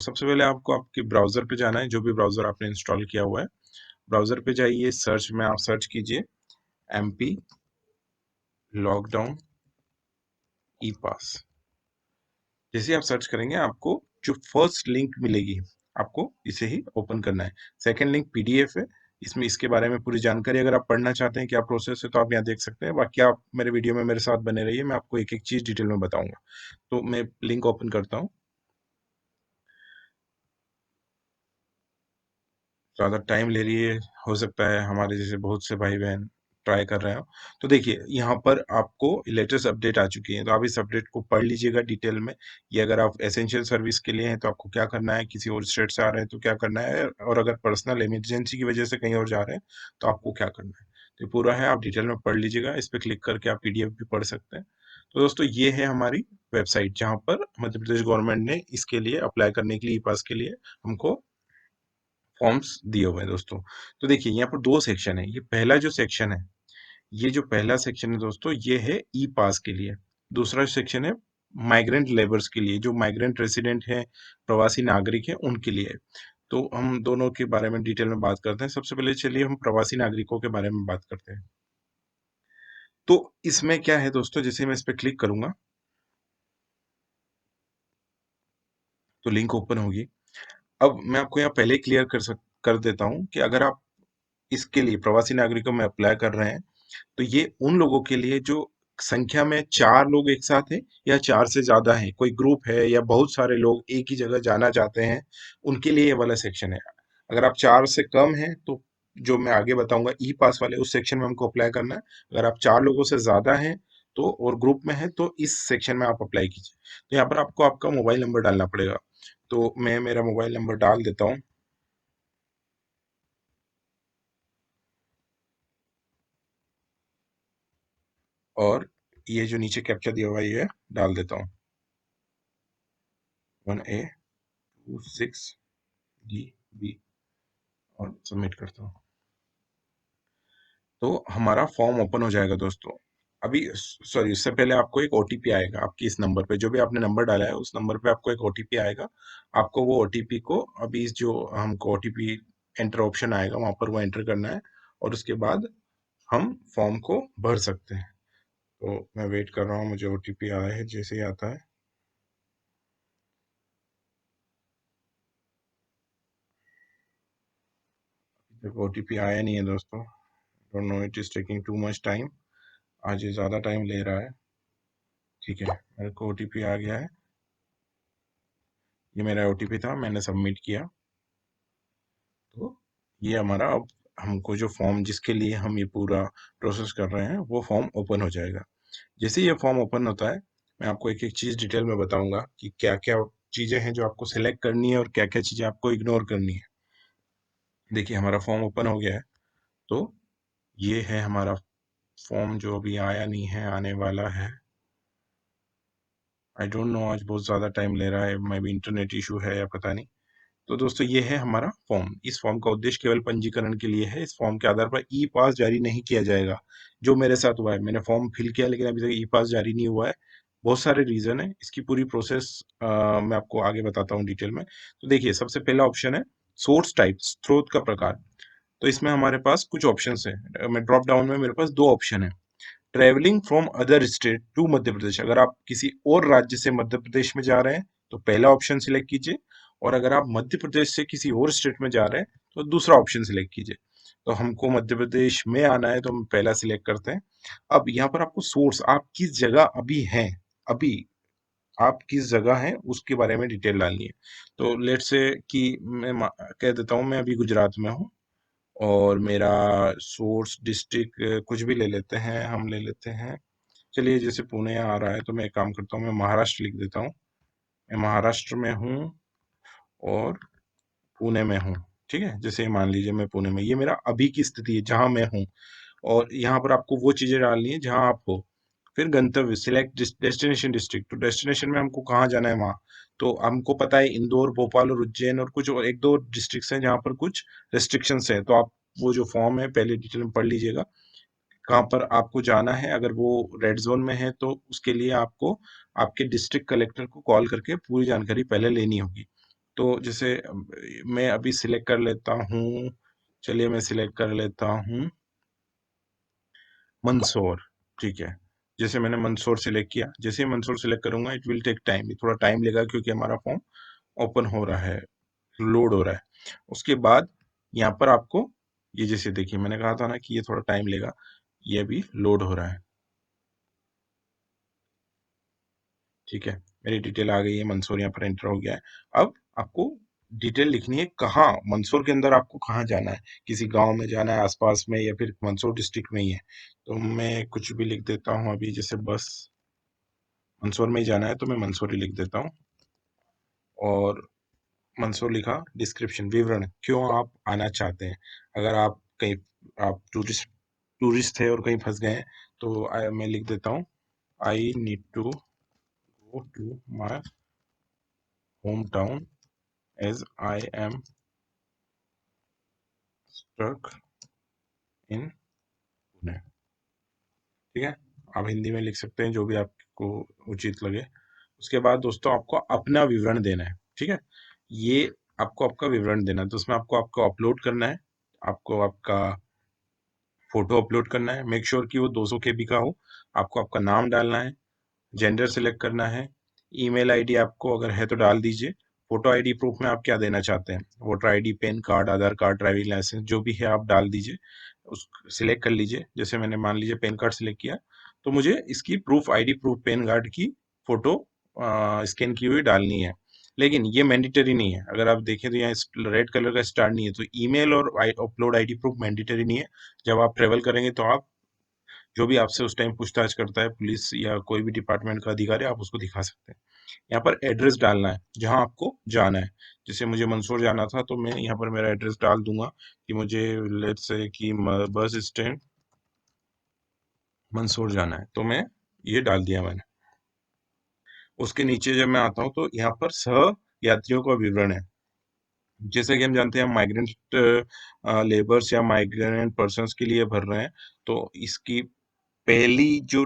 सबसे पहले आपको आपके ब्राउज़र पे जाना है, जो भी ब्राउज़र आपने इंस्टॉल किया हुआ है। ब्राउज़र पे जाइए, सर्च में आप सर्च कीजिए एमपी लॉकडाउन ई पास। जैसे आप सर्च करेंगे आपको जो फर्स्ट लिंक मिलेगी, आपको इसे ही ओपन करना है। सेकंड लिंक पीडीएफ है, इसमें इसके बारे में पूरी जानकारी अगर आप पढ़ना चाहते हैं क्या प्रोसेस है तो आप यहाँ देख सकते हैं। बाकी आप मेरे वीडियो में मेरे साथ बने रहिए, मैं आपको एक एक चीज़ डिटेल में बताऊंगा। तो मैं लिंक ओपन करता हूँ। ज़्यादा टाइम ले रही है, हो सकता है हमारे जैसे बहुत से भाई बहन ट्राई कर रहे हो। तो देखिए यहाँ पर आपको लेटेस्ट अपडेट आ चुकी है, तो आप इस अपडेट को पढ़ लीजिएगा डिटेल में। ये अगर आप एसेंशियल सर्विस के लिए हैं तो आपको क्या करना है, किसी और स्टेट से आ रहे हैं तो क्या करना है, और अगर पर्सनल इमरजेंसी की वजह से कहीं और जा रहे हैं तो आपको क्या करना है। तो ये पूरा है, आप डिटेल में पढ़ लीजिएगा। इस पर क्लिक करके आप पीडीएफ भी पढ़ सकते हैं। तो दोस्तों ये है हमारी वेबसाइट जहाँ पर मध्य प्रदेश गवर्नमेंट ने इसके लिए अप्लाई करने के लिए ई पास के लिए हमको फॉर्म्स दिए हुए हैं दोस्तों। तो देखिए यहाँ पर दो सेक्शन है। ये पहला जो सेक्शन है, ये जो पहला सेक्शन है दोस्तों, ये है ई पास के लिए। दूसरा सेक्शन है माइग्रेंट लेबर्स के लिए, जो माइग्रेंट रेसिडेंट हैं, प्रवासी नागरिक हैं, उनके लिए। तो हम दोनों के बारे में डिटेल में बात करते हैं। सबसे पहले चलिए हम प्रवासी नागरिकों के बारे में बात करते हैं। तो इसमें क्या है दोस्तों, जैसे मैं इस पे क्लिक करूंगा तो लिंक ओपन होगी। अब मैं आपको यहाँ पहले क्लियर कर देता हूँ कि अगर आप इसके लिए प्रवासी नागरिकों में अप्लाई कर रहे हैं तो ये उन लोगों के लिए जो संख्या में 4 लोग एक साथ हैं या 4 से ज़्यादा हैं, कोई ग्रुप है या बहुत सारे लोग एक ही जगह जाना चाहते हैं, उनके लिए ये वाला सेक्शन है। अगर आप 4 से कम हैं तो जो मैं आगे बताऊंगा ई पास वाले उस सेक्शन में हमको अप्लाई करना है। अगर आप 4 लोगों से ज़्यादा हैं तो और ग्रुप में हैं तो इस सेक्शन में आप अप्लाई कीजिए। तो यहाँ पर आपको आपका मोबाइल नंबर डालना पड़ेगा। तो मैं मेरा मोबाइल नंबर डाल देता हूँ और ये जो नीचे कैप्चा दिया हुआ है ये डाल देता हूँ, 1A26DB, और सबमिट करता हूँ। तो हमारा फॉर्म ओपन हो जाएगा दोस्तों। अभी सॉरी, उससे पहले आपको एक ओटीपी आएगा आपकी इस नंबर पे, जो भी आपने नंबर डाला है उस नंबर पे आपको एक ओटीपी आएगा। आपको वो ओटीपी को अभी इस जो हमको ओटीपी एंटर ऑप्शन आएगा वहां पर वो एंटर करना है, और उसके बाद हम फॉर्म को भर सकते हैं। तो मैं वेट कर रहा हूँ, मुझे ओटीपी आया है, जैसे ही आता है। देखो ओटीपी आया नहीं है दोस्तों, don't know it is taking too much time. आज ये ज़्यादा टाइम ले रहा है। ठीक है, मेरे को ओटीपी आ गया है। ये मेरा ओटीपी था, मैंने सबमिट किया। तो ये हमारा अब हमको जो फॉर्म जिसके लिए हम ये पूरा प्रोसेस कर रहे हैं वो फॉर्म ओपन हो जाएगा। जैसे ही ये फॉर्म ओपन होता है मैं आपको एक एक चीज़ डिटेल में बताऊंगा कि क्या क्या चीज़ें हैं जो आपको सिलेक्ट करनी है और क्या क्या चीज़ें आपको इग्नोर करनी है। देखिए हमारा फॉर्म ओपन हो गया है। तो ये है हमारा फॉर्म जो अभी आया नहीं है, आने वाला है। आई डोंट नो, आज बहुत ज़्यादा टाइम ले रहा है, मे बी इंटरनेट इशू है या पता नहीं। तो दोस्तों ये है हमारा फॉर्म। इस फॉर्म का उद्देश्य केवल पंजीकरण के लिए है। इस फॉर्म के आधार पर ई पास जारी नहीं किया जाएगा। जो मेरे साथ हुआ है, मैंने फॉर्म फिल किया लेकिन अभी तक ई पास जारी नहीं हुआ है। बहुत सारे रीजन है, इसकी पूरी प्रोसेस मैं आपको आगे बताता हूँ डिटेल में। तो देखिए सबसे पहला ऑप्शन है सोर्स टाइप, स्रोत का प्रकार। तो इसमें हमारे पास कुछ ऑप्शन है। मैं ड्रॉप डाउन में मेरे पास दो ऑप्शन है। Travelling from other state to Madhya Pradesh, अगर आप किसी और राज्य से मध्य प्रदेश में जा रहे हैं तो पहला ऑप्शन सिलेक्ट कीजिए, और अगर आप मध्य प्रदेश से किसी और स्टेट में जा रहे हैं तो दूसरा ऑप्शन सिलेक्ट कीजिए। तो हमको मध्य प्रदेश में आना है तो हम पहला सिलेक्ट करते हैं। अब यहाँ पर आपको सोर्स, आप किस जगह अभी हैं, अभी आप किस जगह हैं उसके बारे में डिटेल डालनी है। तो लेट से कि मैं कह देता हूँ मैं अभी गुजरात में हूँ, और मेरा सोर्स डिस्ट्रिक्ट कुछ भी ले लेते हैं, हम ले लेते हैं, चलिए जैसे पुणे आ रहा है तो मैं एक काम करता हूँ, मैं महाराष्ट्र लिख देता हूँ। मैं महाराष्ट्र में हूँ और पुणे में हूँ। ठीक है, जैसे मान लीजिए मैं पुणे में, ये मेरा अभी की स्थिति है जहाँ मैं हूँ। और यहाँ पर आपको वो चीज़ें डालनी है जहाँ आप हो। फिर गंतव्य, सिलेक्ट डेस्टिनेशन डिस्ट्रिक्ट, तो डेस्टिनेशन में हमको कहाँ जाना है वहाँ। तो हमको पता है इंदौर, भोपाल और उज्जैन, और कुछ और एक दो डिस्ट्रिक्ट्स हैं जहाँ पर कुछ रेस्ट्रिक्शंस हैं। तो आप वो जो फॉर्म है पहले डिटेल में पढ़ लीजिएगा कहाँ पर आपको जाना है। अगर वो रेड जोन में है तो उसके लिए आपको आपके डिस्ट्रिक्ट कलेक्टर को कॉल करके पूरी जानकारी पहले लेनी होगी। तो जैसे मैं अभी सिलेक्ट कर लेता हूँ, चलिए मैं सिलेक्ट कर लेता हूँ मंदसौर, ठीक है। जैसे मैंने मंदसौर सिलेक्ट किया, जैसे ही मंदसौर सिलेक्ट करूँगा इट विल टेक टाइम, थोड़ा टाइम लेगा क्योंकि हमारा फॉर्म ओपन हो रहा है, लोड हो रहा है। उसके बाद यहाँ पर आपको ये जैसे देखिए मैंने कहा था ना कि ये थोड़ा टाइम लेगा, ये अभी लोड हो रहा है, ठीक है। मेरी डिटेल आ गई है, मंदसौर यहाँ पर एंटर हो गया है। अब आपको डिटेल लिखनी है, कहाँ मंदसौर के अंदर आपको कहाँ जाना है, किसी गांव में जाना है आसपास में या फिर मंदसौर डिस्ट्रिक्ट में ही है। तो मैं कुछ भी लिख देता हूँ अभी, जैसे बस मंदसौर में ही जाना है तो मैं मंदसौर ही लिख देता हूँ। और मंदसौर लिखा, डिस्क्रिप्शन विवरण क्यों आप आना चाहते हैं। अगर आप कहीं आप टूरिस्ट थे और कहीं फंस गए हैं तो मैं लिख देता हूँ, I need to go to my home town as I am stuck in Pune, ठीक है। आप हिंदी में लिख सकते हैं जो भी आपको उचित लगे। उसके बाद दोस्तों आपको अपना विवरण देना है, ठीक है। ये आपको आपका विवरण देना है, तो उसमें आपको आपको अपलोड करना है, आपको आपका फोटो अपलोड करना है, मेक श्योर कि वो 200 केबी का हो। आपको आपका नाम डालना है, जेंडर सिलेक्ट करना है, ईमेल आईडी आपको अगर है तो डाल दीजिए। फोटो आईडी प्रूफ में आप क्या देना चाहते हैं, वोटर आईडी, पैन कार्ड, आधार कार्ड, ड्राइविंग लाइसेंस, जो भी है आप डाल दीजिए। उस सिलेक्ट कर लीजिए, जैसे मैंने मान लीजिए पैन कार्ड सिलेक्ट किया, तो मुझे इसकी proof ID, proof pan card की फोटो स्कैन की हुई डालनी है। लेकिन ये मैंडेटरी नहीं है, अगर आप देखें तो यहाँ रेड कलर का स्टार नहीं है, तो ईमेल और अपलोड आईडी प्रूफ मैंडेटरी नहीं है। जब आप ट्रेवल करेंगे तो आप जो भी आपसे उस टाइम पूछताछ करता है, पुलिस या कोई भी डिपार्टमेंट का अधिकारी, आप उसको दिखा सकते हैं। यहाँ पर एड्रेस डालना है जहाँ आपको जाना है। जैसे मुझे मंदसौर जाना था तो मैं यहाँ पर मेरा एड्रेस डाल दूंगा कि मुझे लेट्स से कि बस स्टैंड मंदसौर जाना है, तो मैं ये डाल दिया मैंने। उसके नीचे जब मैं आता हूँ तो यहाँ पर सह यात्रियों का विवरण है। जैसे कि हम जानते हैं माइग्रेंट लेबर्स या माइग्रेंट पर्सन्स के लिए भर रहे हैं, तो इसकी पहली जो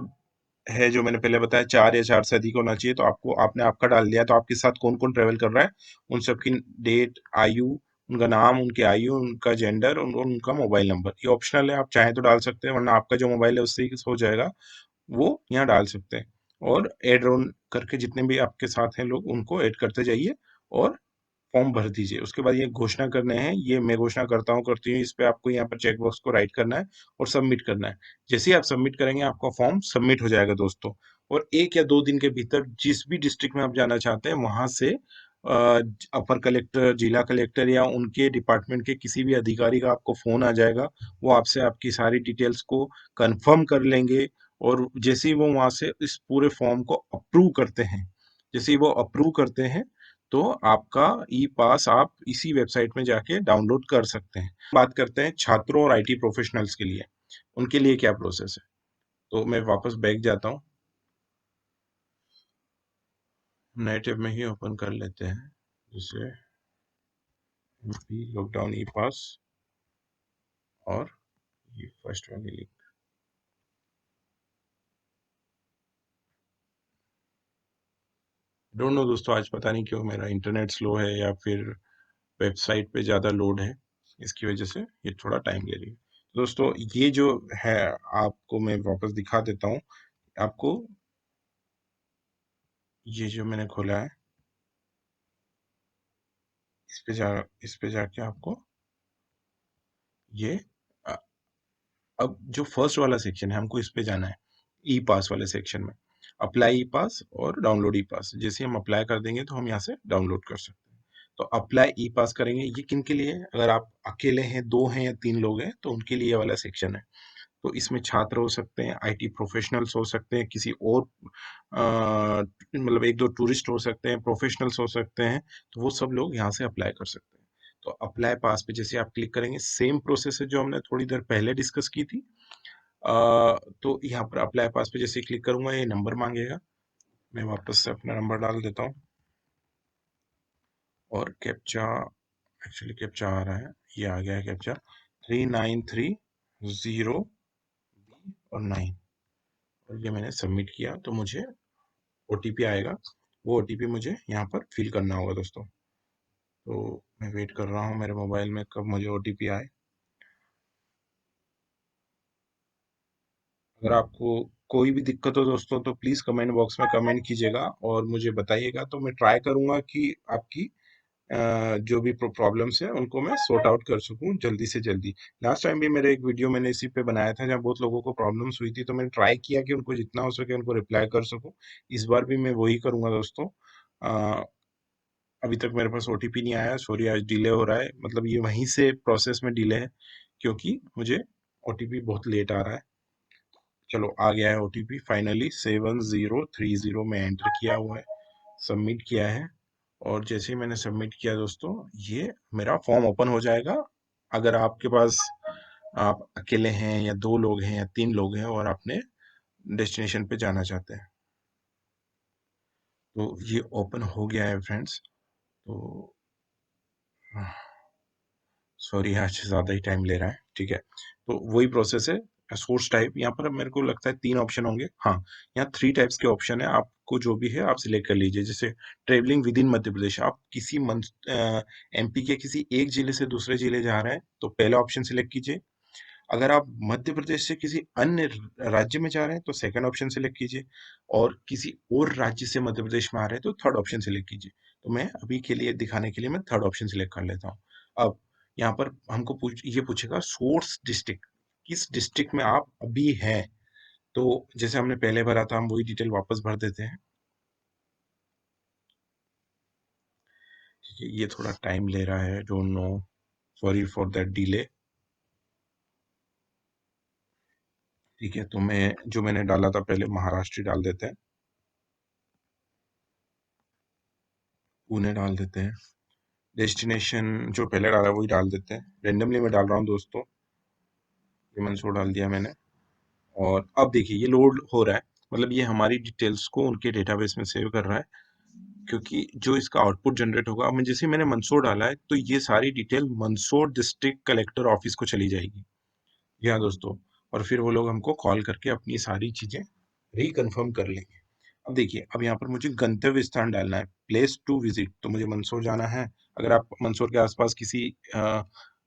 है, जो मैंने पहले बताया 4 या 4 से अधिक होना चाहिए, तो आपको आपने आपका डाल दिया, तो आपके साथ कौन कौन ट्रेवल कर रहा है उन सबकी डेट, आयु, उनका नाम, उनकी आयु, उनका जेंडर, उनका मोबाइल नंबर। ये ऑप्शनल है, आप चाहें तो डाल सकते हैं, वरना आपका जो मोबाइल है उससे ही हो जाएगा, वो यहाँ डाल सकते हैं। और एड ऑन करके जितने भी आपके साथ हैं लोग उनको ऐड करते जाइए और फॉर्म भर दीजिए। उसके बाद ये घोषणा करने हैं, ये मैं घोषणा करता हूँ, करती हूँ, इस पे आपको यहाँ पर चेक बॉक्स को राइट करना है और सबमिट करना है। जैसे ही आप सबमिट करेंगे आपका फॉर्म सबमिट हो जाएगा दोस्तों। और 1 या 2 दिन के भीतर जिस भी डिस्ट्रिक्ट में आप जाना चाहते हैं वहां से अपर कलेक्टर, जिला कलेक्टर या उनके डिपार्टमेंट के किसी भी अधिकारी का आपको फोन आ जाएगा। वो आपसे आपकी सारी डिटेल्स को कंफर्म कर लेंगे, और जैसे ही वो वहां से इस पूरे फॉर्म को अप्रूव करते हैं, जैसे ही वो अप्रूव करते हैं, तो आपका ई पास आप इसी वेबसाइट में जाके डाउनलोड कर सकते हैं। बात करते हैं छात्रों और आईटी प्रोफेशनल्स के लिए, उनके लिए क्या प्रोसेस है। तो मैं वापस बैक जाता हूँ, नए टैब में ही ओपन कर लेते हैं, जैसे लॉकडाउन ई पास और ये फर्स्ट वाली लिंक। डोंट नो दोस्तों, आज पता नहीं क्यों मेरा इंटरनेट स्लो है या फिर वेबसाइट पे ज़्यादा लोड है, इसकी वजह से ये थोड़ा टाइम ले रही है। तो दोस्तों ये जो है, आपको मैं वापस दिखा देता हूँ। आपको ये जो मैंने खोला है, इस पे जाके आपको ये अ, अब जो फर्स्ट वाला सेक्शन है हमको इस पे जाना है, ई पास वाले सेक्शन में, अप्लाई ई पास और डाउनलोड ई पास। जैसे हम अप्लाई कर देंगे तो हम यहाँ से डाउनलोड कर सकते हैं। तो अप्लाई ई पास करेंगे, ये किन के लिए है, अगर आप अकेले हैं, 2 हैं या 3 लोग हैं तो उनके लिए ये वाला सेक्शन है। तो इसमें छात्र हो सकते हैं, आईटी प्रोफेशनल्स हो सकते हैं, किसी और मतलब 1-2 टूरिस्ट हो सकते हैं, प्रोफेशनल्स हो सकते हैं, तो वो सब लोग यहाँ से अप्लाई कर सकते हैं। तो अप्लाई पास पे जैसे आप क्लिक करेंगे, सेम प्रोसेस है जो हमने थोड़ी देर पहले डिस्कस की थी। तो यहाँ पर अप्लाई पास पे जैसे क्लिक करूंगा ये नंबर मांगेगा, मैं वापस से अपना नंबर डाल देता हूँ और कैप्चा, एक्चुअली कैप्चा आ रहा है, ये आ गया है कैप्चा 3930 और 9, और ये मैंने सबमिट किया तो मुझे ओटीपी आएगा। वो ओटीपी मुझे यहाँ पर फिल करना होगा दोस्तों। तो मैं वेट कर रहा हूँ मेरे मोबाइल में कब मुझे ओटीपी आए। अगर आपको कोई भी दिक्कत हो दोस्तों तो प्लीज़ कमेंट बॉक्स में कमेंट कीजिएगा और मुझे बताइएगा, तो मैं ट्राई करूँगा कि आपकी जो भी प्रॉब्लम्स है उनको मैं सॉर्ट आउट कर सकूँ जल्दी से जल्दी। लास्ट टाइम भी मेरे एक वीडियो मैंने इसी पे बनाया था जहाँ बहुत लोगों को प्रॉब्लम्स हुई थी, तो मैंने ट्राई किया कि उनको जितना हो सके उनको रिप्लाई कर सकूँ। इस बार भी मैं वही करूँगा दोस्तों। अ, अभी तक मेरे पास ओटीपी नहीं आया, सॉरी आज डिले हो रहा है, मतलब ये वहीं से प्रोसेस में डिले है क्योंकि मुझे ओटीपी बहुत लेट आ रहा है। चलो आ गया है ओटीपी फाइनली 7030 में एंटर किया हुआ है, सबमिट किया है। और जैसे ही मैंने सबमिट किया दोस्तों, ये मेरा फॉर्म ओपन हो जाएगा। अगर आपके पास आप अकेले हैं या 2 लोग हैं या 3 लोग हैं और आपने डेस्टिनेशन पे जाना चाहते हैं, तो ये ओपन हो गया है फ्रेंड्स। तो सॉरी आज ज़्यादा ही टाइम ले रहा है, ठीक है। तो वही प्रोसेस है। सोर्स टाइप यहाँ पर मेरे को लगता है 3 ऑप्शन होंगे। हाँ, यहाँ 3 टाइप्स के ऑप्शन है, आपको जो भी है आप सिलेक्ट कर लीजिए। जैसे travelling with in Madhya Pradesh, आप किसी एमपी के किसी एक जिले से दूसरे जिले जा रहे हैं तो पहला ऑप्शन सिलेक्ट कीजिए। अगर आप मध्य प्रदेश से किसी अन्य राज्य में जा रहे हैं तो सेकंड ऑप्शन सिलेक्ट कीजिए, और किसी और राज्य से मध्य प्रदेश में आ रहे हैं तो थर्ड ऑप्शन सिलेक्ट कीजिए। तो मैं अभी के लिए दिखाने के लिए मैं थर्ड ऑप्शन सिलेक्ट कर लेता हूँ। अब यहाँ पर हमको ये पूछेगा सोर्स डिस्ट्रिक्ट, किस डिस्ट्रिक्ट में आप अभी हैं। तो जैसे हमने पहले भरा था हम वही डिटेल वापस भर देते हैं। ठीक है, ये थोड़ा टाइम ले रहा है, don't know, sorry for that delay. ठीक है, तो मैं जो मैंने डाला था पहले महाराष्ट्र डाल देते हैं, पुणे डाल देते हैं। डेस्टिनेशन जो पहले डाला वही डाल देते हैं, रेंडमली मैं डाल रहा हूँ दोस्तों। ये मंसूर डाल दिया मैंने। और अब देखिए ये लोड हो रहा है, मतलब ये हमारी डिटेल्स को उनके डेटाबेस में सेव कर रहा है, क्योंकि जो इसका आउटपुट जनरेट होगा, अब जैसे मैंने मंदसौर डाला है तो ये सारी detail Mandsaur district collector office को चली जाएगी। जी हाँ दोस्तों, और फिर वो लोग हमको कॉल करके अपनी सारी चीजें रिकन्फर्म कर लेंगे। अब देखिए, अब यहाँ पर मुझे गंतव्य स्थान डालना है, प्लेस टू विजिट, तो मुझे मंदसौर जाना है। अगर आप मंदसौर के आसपास किसी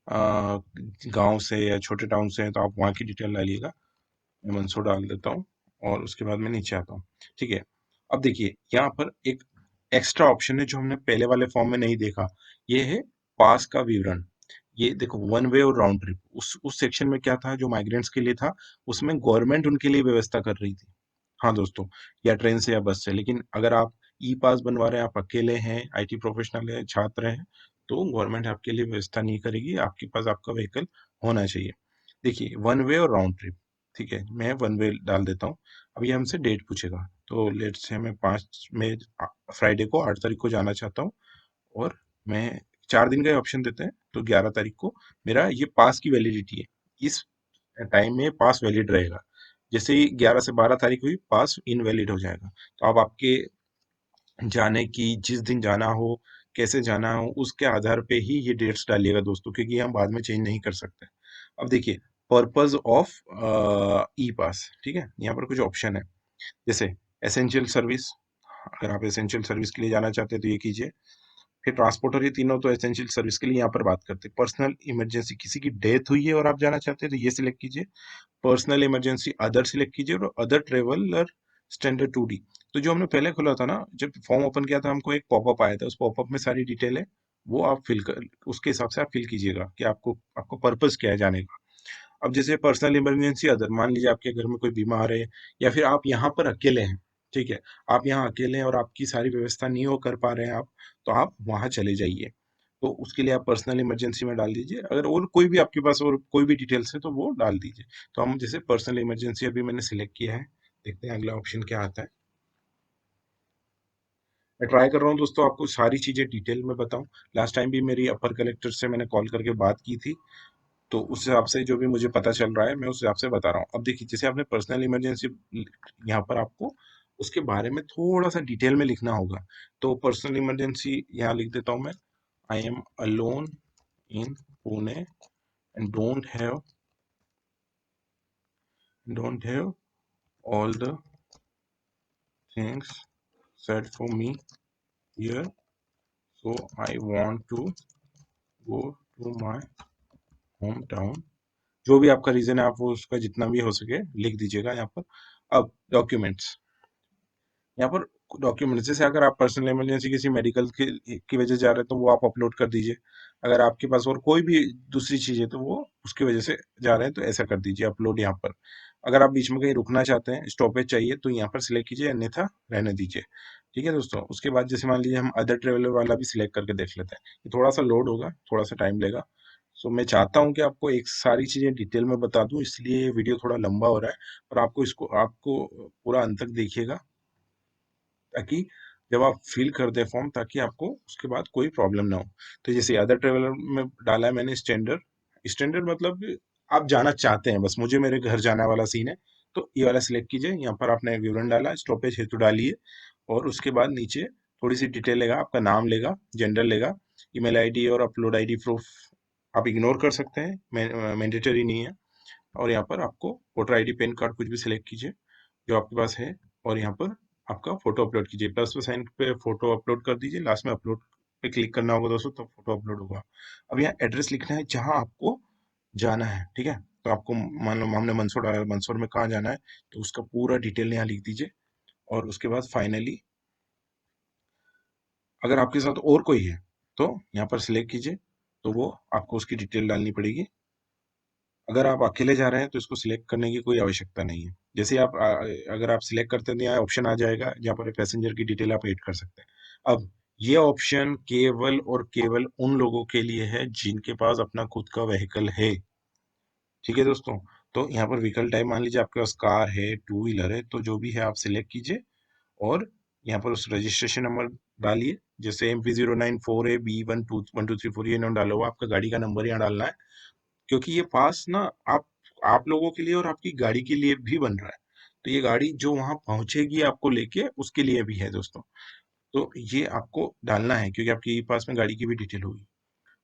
गांव से या छोटे टाउन से हैं तो आप वहाँ की डिटेल डालिएगा। मैं मंसूर डाल देता हूँ और उसके बाद मैं नीचे आता हूँ। ठीक है, अब देखिए यहाँ पर एक एक्स्ट्रा ऑप्शन है जो हमने पहले वाले फॉर्म में नहीं देखा। ये है पास का विवरण। ये देखो, वन वे और राउंड ट्रिप, उस सेक्शन में क्या था जो माइग्रेंट्स के लिए था, उसमें गवर्नमेंट उनके लिए व्यवस्था कर रही थी। हाँ दोस्तों, या ट्रेन से या बस से। लेकिन अगर आप ई पास बनवा रहे हैं, आप अकेले हैं, आईटी प्रोफेशनल हैं, छात्र हैं, तो गवर्नमेंट आपके लिए व्यवस्था नहीं करेगी, आपके पास आपका व्हीकल होना चाहिए। देखिए, वन वे और राउंड ट्रिप, ठीक है, मैं वन वे डाल देता हूँ। अब ये हमसे डेट पूछेगा, तो लेट से मैं 5 में फ्राइडे को 8 तारीख को जाना चाहता हूँ, और मैं 4 दिन का ऑप्शन देते हैं, तो 11 तारीख को मेरा ये पास की वैलिडिटी है। इस टाइम में पास वैलिड रहेगा। जैसे ही 11 से 12 तारीख हुई, पास इनवैलिड हो जाएगा। तो अब आपके जाने की, जिस दिन जाना हो, कैसे जाना हो, उसके आधार पे ही ये डेट्स डालिएगा दोस्तों, क्योंकि हम बाद में चेंज नहीं कर सकते। अब देखिए, पर्पज ऑफ ई पास, ठीक है, यहाँ पर कुछ ऑप्शन है, जैसे एसेंशियल सर्विस, अगर आप एसेंशियल सर्विस के लिए जाना चाहते हैं तो ये कीजिए। फिर ट्रांसपोर्टर, ये तीनों तो एसेंशियल सर्विस के लिए यहाँ पर बात करते हैं। पर्सनल इमरजेंसी, किसी की डेथ हुई है और आप जाना चाहते हैं तो ये सिलेक्ट कीजिए। पर्सनल इमरजेंसी अदर सिलेक्ट कीजिए, और अदर ट्रेवलर स्टैंडर्ड 2D। तो जो हमने पहले खोला था ना, जब फॉर्म ओपन किया था, हमको एक पॉपअप आया था, उस पॉपअप में सारी डिटेल है, वो आप फिल कर, उसके हिसाब से आप फिल कीजिएगा कि आपको आपको पर्पस क्या है जाने का। अब जैसे पर्सनल इमरजेंसी अदर, मान लीजिए आपके घर में कोई बीमार है, या फिर आप यहाँ पर अकेले हैं, ठीक है, आप यहाँ अकेले हैं और आपकी सारी व्यवस्था नहीं हो कर पा रहे हैं आप, तो आप वहाँ चले जाइए। तो उसके लिए आप पर्सनल इमरजेंसी में डाल दीजिए। अगर और कोई भी आपके पास और कोई भी डिटेल्स है तो वो डाल दीजिए। तो हम जैसे पर्सनल इमरजेंसी अभी मैंने सिलेक्ट किया है, देखते हैं अगला ऑप्शन क्या आता है। मैं ट्राई कर रहा हूँ दोस्तों आपको सारी चीज़ें डिटेल में बताऊँ। लास्ट टाइम भी मेरी अपर कलेक्टर से मैंने कॉल करके बात की थी, तो उस हिसाब से जो भी मुझे पता चल रहा है मैं उस हिसाब से बता रहा हूँ। अब देखिए, जैसे आपने पर्सनल इमरजेंसी, यहाँ पर आपको उसके बारे में थोड़ा सा डिटेल में लिखना होगा। तो पर्सनल इमरजेंसी यहाँ लिख देता हूँ मैं, I am alone in Pune and don't have all the things set for me here, so I want to go to my home town, जो भी आपका रीजन है आप वो उसका जितना भी हो सके लिख दीजिएगा यहाँ पर। अब डॉक्यूमेंट्स, यहाँ पर डॉक्यूमेंट्स जैसे अगर आप पर्सनल इमरजेंसी किसी मेडिकल की वजह से जा रहे हैं तो वो आप अपलोड कर दीजिए। अगर आपके पास और कोई भी दूसरी चीज़ है तो वो उसकी वजह से जा रहे हैं तो ऐसा कर दीजिए अपलोड यहाँ पर। अगर आप बीच में कहीं रुकना चाहते हैं, स्टॉपेज चाहिए, तो यहाँ पर सिलेक्ट कीजिए, अन्यथा रहने दीजिए। ठीक है दोस्तों, उसके बाद जैसे मान लीजिए हम अदर ट्रेवलर वाला भी सिलेक्ट करके देख लेते हैं। ये थोड़ा सा लोड होगा, थोड़ा सा टाइम लेगा। सो मैं चाहता हूँ कि आपको एक सारी चीज़ें डिटेल में बता दूँ, इसलिए ये वीडियो थोड़ा लंबा हो रहा है। और आपको पूरा अंत तक देखिएगा, ताकि जब आप फिल कर दें फॉर्म, ताकि आपको उसके बाद कोई प्रॉब्लम ना हो। तो जैसे अदर ट्रेवलर में डाला है मैंने स्टैंडर्ड। स्टैंडर्ड मतलब आप जाना चाहते हैं, बस मुझे मेरे घर जाने वाला सीन है, तो ये वाला सिलेक्ट कीजिए। यहाँ पर आपने विवरण डाला, स्टॉपेज हेतु डालिए, और उसके बाद नीचे थोड़ी सी डिटेल लेगा, आपका नाम लेगा, जेंडर लेगा, ईमेल आईडी और अपलोड आईडी प्रूफ आप इग्नोर कर सकते हैं, मैंडेटरी नहीं है। और यहाँ पर आपको वोटर आईडी, पैन कार्ड कुछ भी सिलेक्ट कीजिए जो आपके पास है, और यहाँ पर आपका फोटो अपलोड कीजिए। प्लस पे साइन पे फोटो अपलोड कर दीजिए, लास्ट में अपलोड पे क्लिक करना होगा दोस्तों, तो फोटो अपलोड होगा। अब यहाँ एड्रेस लिखना है जहाँ आपको जाना है। ठीक है, तो आपको मान लो हमने मंदसौर डाला, मंदसौर में कहाँ जाना है तो उसका पूरा डिटेल यहाँ लिख दीजिए। और उसके बाद फाइनली अगर आपके साथ और कोई है तो यहाँ पर सिलेक्ट कीजिए, तो वो आपको उसकी डिटेल डालनी पड़ेगी। अगर आप अकेले जा रहे हैं तो इसको सिलेक्ट करने की कोई आवश्यकता नहीं है। जैसे आप अगर आप सिलेक्ट करते हैं तो यहाँ ऑप्शन आ जाएगा जहाँ पर पैसेंजर की डिटेल आप ऐड कर सकते हैं। अब ये ऑप्शन केवल और केवल उन लोगों के लिए है जिनके पास अपना खुद का व्हीकल है। ठीक है दोस्तों, तो यहाँ पर व्हीकल टाइप मान लीजिए आपके पास कार है, टू व्हीलर है, तो जो भी है आप सिलेक्ट कीजिए, और यहाँ पर उस रजिस्ट्रेशन नंबर डालिए। जैसे MP09 4AB 123 4 ये ना डालो, वो आपका गाड़ी का नंबर यहाँ डालना है, क्योंकि ये पास ना आप लोगों के लिए और आपकी गाड़ी के लिए भी बन रहा है। तो ये गाड़ी जो वहां पहुंचेगी आपको लेके, उसके लिए भी है दोस्तों। तो ये आपको डालना है क्योंकि आपके पास में गाड़ी की भी डिटेल होगी।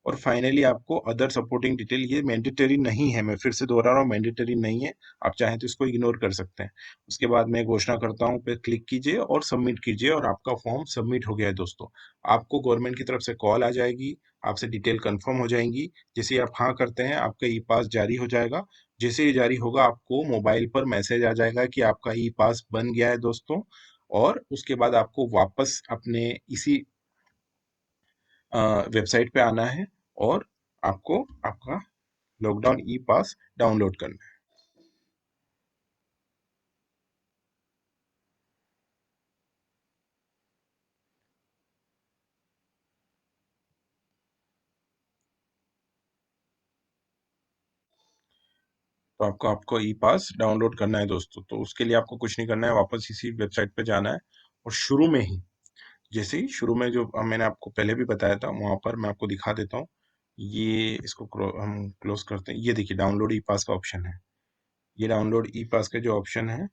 और फाइनली आपको अदर सपोर्टिंग डिटेल, ये मैंडेटरी नहीं है, मैं फिर से दोहरा रहा हूँ, मैंडेटरी नहीं है, आप चाहें तो इसको इग्नोर कर सकते हैं। उसके बाद मैं घोषणा करता हूँ पे क्लिक कीजिए और सबमिट कीजिए, और आपका फॉर्म सबमिट हो गया है दोस्तों। आपको गवर्नमेंट की तरफ से कॉल आ जाएगी, आपसे डिटेल कंफर्म हो जाएंगी। जैसे ही आप हाँ करते हैं आपका ई पास जारी हो जाएगा। जैसे ही जारी होगा आपको मोबाइल पर मैसेज आ जाएगा कि आपका ई पास बन गया है दोस्तों। और उसके बाद आपको वापस अपने इसी वेबसाइट पे आना है, और आपको आपका लॉकडाउन ई पास डाउनलोड करना है। तो आपको आपको ई पास डाउनलोड करना है दोस्तों। तो उसके लिए आपको कुछ नहीं करना है, वापस इसी वेबसाइट पे जाना है, और शुरू में ही, जैसे ही शुरू में जो मैंने आपको पहले भी बताया था वहां पर मैं आपको दिखा देता हूँ। ये इसको हम क्लोज करते हैं। ये देखिए डाउनलोड ई पास का ऑप्शन है। ये डाउनलोड ई पास का जो ऑप्शन है,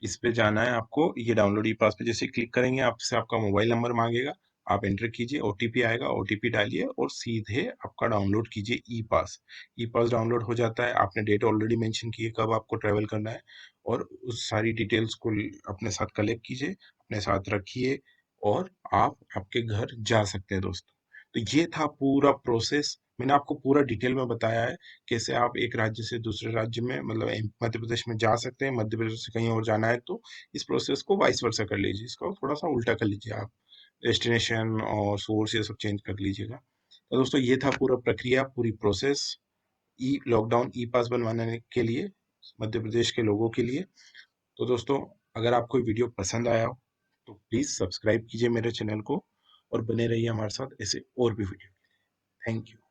इस पे जाना है आपको। ये डाउनलोड ई पास पे जैसे क्लिक करेंगे आपसे आपका मोबाइल नंबर मांगेगा, आप एंटर कीजिए, ओटीपी आएगा, ओटीपी डालिए और सीधे आपका डाउनलोड कीजिए ई पास। ई पास डाउनलोड हो जाता है। आपने डेट ऑलरेडी मेंशन की है कब आपको ट्रेवल करना है, और उस सारी डिटेल्स को अपने साथ कलेक्ट कीजिए, अपने साथ रखिए, और आप आपके घर जा सकते हैं दोस्तों। तो ये था पूरा प्रोसेस, मैंने आपको पूरा डिटेल में बताया है कैसे आप एक राज्य से दूसरे राज्य में, मतलब मध्य प्रदेश में जा सकते हैं। मध्य प्रदेश से कहीं और जाना है तो इस प्रोसेस को वाइस वर्सा कर लीजिए, इसको थोड़ा सा उल्टा कर लीजिए, आप डेस्टिनेशन और सोर्स ये सब चेंज कर लीजिएगा। तो दोस्तों ये था पूरा प्रक्रिया, पूरी प्रोसेस ई लॉकडाउन ई पास बनवाने के लिए मध्य प्रदेश के लोगों के लिए। तो दोस्तों अगर आपको वीडियो पसंद आया हो तो प्लीज़ सब्सक्राइब कीजिए मेरे चैनल को, और बने रहिए हमारे साथ ऐसे और भी वीडियो। Thank you.